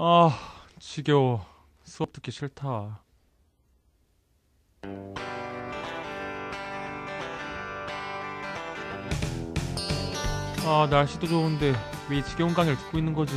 아, 지겨워. 수업 듣기 싫다. 아, 날씨도 좋은데 왜 이 지겨운 강의를 듣고 있는 거지?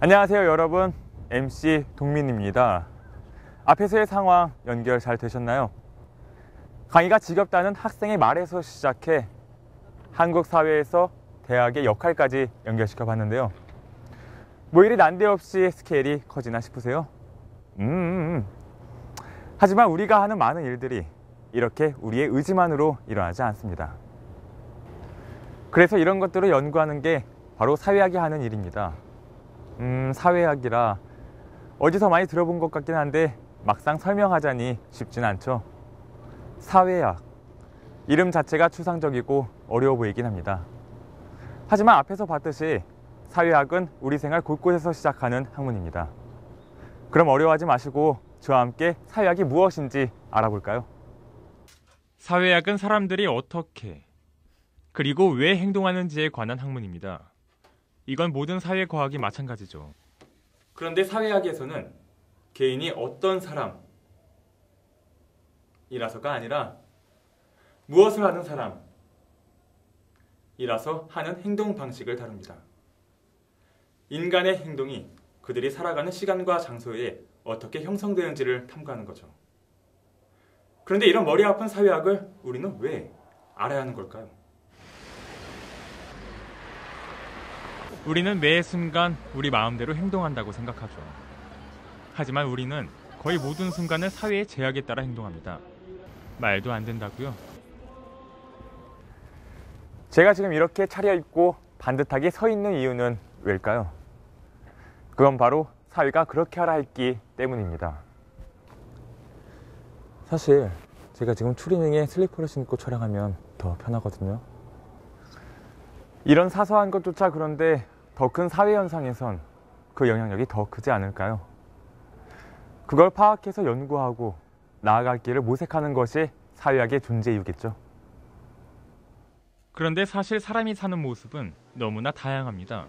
안녕하세요 여러분, MC 동민입니다. 앞에서의 상황 연결 잘 되셨나요? 강의가 지겹다는 학생의 말에서 시작해 한국 사회에서 대학의 역할까지 연결시켜 봤는데요. 뭐 이리 난데없이 스케일이 커지나 싶으세요? 하지만 우리가 하는 많은 일들이 이렇게 우리의 의지만으로 일어나지 않습니다. 그래서 이런 것들을 연구하는 게 바로 사회학이 하는 일입니다. 사회학이라 어디서 많이 들어본 것 같긴 한데 막상 설명하자니 쉽진 않죠. 사회학, 이름 자체가 추상적이고 어려워 보이긴 합니다. 하지만 앞에서 봤듯이 사회학은 우리 생활 곳곳에서 시작하는 학문입니다. 그럼 어려워하지 마시고 저와 함께 사회학이 무엇인지 알아볼까요? 사회학은 사람들이 어떻게 그리고 왜 행동하는지에 관한 학문입니다. 이건 모든 사회과학이 마찬가지죠. 그런데 사회학에서는 개인이 어떤 사람이라서가 아니라 무엇을 하는 사람이라서 하는 행동 방식을 다룹니다. 인간의 행동이 그들이 살아가는 시간과 장소에 어떻게 형성되는지를 탐구하는 거죠. 그런데 이런 머리 아픈 사회학을 우리는 왜 알아야 하는 걸까요? 우리는 매 순간 우리 마음대로 행동한다고 생각하죠. 하지만 우리는 거의 모든 순간을 사회의 제약에 따라 행동합니다. 말도 안 된다고요? 제가 지금 이렇게 차려입고 반듯하게 서 있는 이유는 왜일까요? 그건 바로 사회가 그렇게 하라 했기 때문입니다. 사실 제가 지금 추리닝에 슬리퍼를 신고 촬영하면 더 편하거든요. 이런 사소한 것조차 그런데 더 큰 사회 현상에선 그 영향력이 더 크지 않을까요? 그걸 파악해서 연구하고 나아갈 길을 모색하는 것이 사회학의 존재 이유겠죠. 그런데 사실 사람이 사는 모습은 너무나 다양합니다.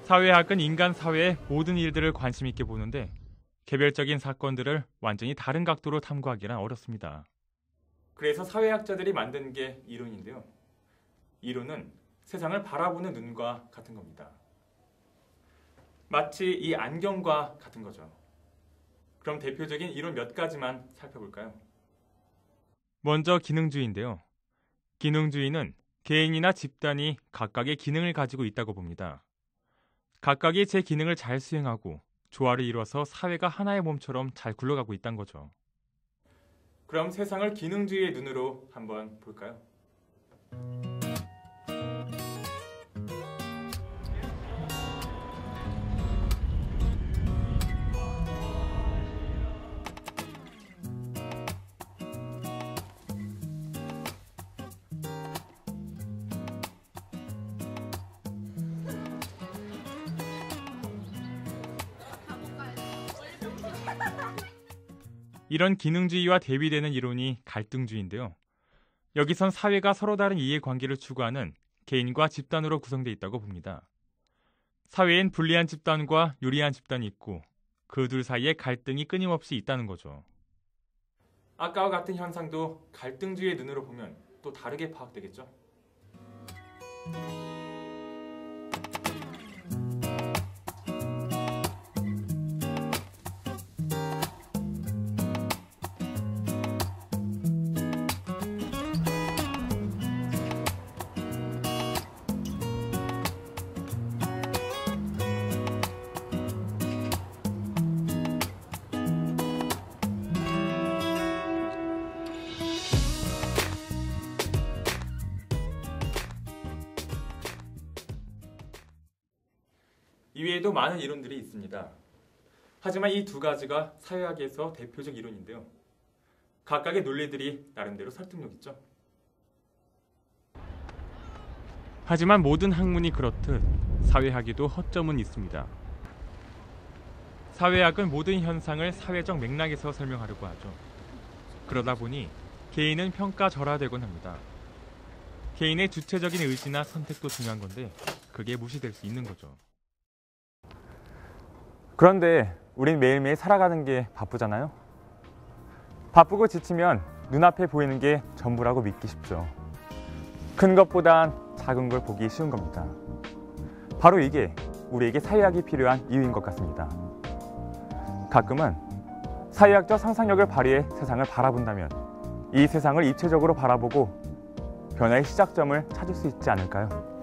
사회학은 인간 사회의 모든 일들을 관심 있게 보는데 개별적인 사건들을 완전히 다른 각도로 탐구하기란 어렵습니다. 그래서 사회학자들이 만든 게 이론인데요. 이론은 세상을 바라보는 눈과 같은 겁니다. 마치 이 안경과 같은 거죠. 그럼 대표적인 이론 몇 가지만 살펴볼까요? 먼저 기능주의인데요. 기능주의는 개인이나 집단이 각각의 기능을 가지고 있다고 봅니다. 각각이 제 기능을 잘 수행하고 조화를 이뤄서 사회가 하나의 몸처럼 잘 굴러가고 있다는 거죠. 그럼 세상을 기능주의의 눈으로 한번 볼까요? 이런 기능주의와 대비되는 이론이 갈등주의인데요. 여기선 사회가 서로 다른 이해관계를 추구하는 개인과 집단으로 구성되어 있다고 봅니다. 사회엔 불리한 집단과 유리한 집단이 있고 그 둘 사이에 갈등이 끊임없이 있다는 거죠. 아까와 같은 현상도 갈등주의의 눈으로 보면 또 다르게 파악되겠죠? 이외에도 많은 이론들이 있습니다. 하지만 이 두 가지가 사회학에서 대표적 이론인데요. 각각의 논리들이 나름대로 설득력 있죠. 하지만 모든 학문이 그렇듯 사회학에도 허점은 있습니다. 사회학은 모든 현상을 사회적 맥락에서 설명하려고 하죠. 그러다 보니 개인은 평가절하되곤 합니다. 개인의 주체적인 의지나 선택도 중요한 건데 그게 무시될 수 있는 거죠. 그런데 우린 매일매일 살아가는 게 바쁘잖아요. 바쁘고 지치면 눈앞에 보이는 게 전부라고 믿기 쉽죠. 큰 것보단 작은 걸 보기 쉬운 겁니다. 바로 이게 우리에게 사회학이 필요한 이유인 것 같습니다. 가끔은 사회학적 상상력을 발휘해 세상을 바라본다면 이 세상을 입체적으로 바라보고 변화의 시작점을 찾을 수 있지 않을까요?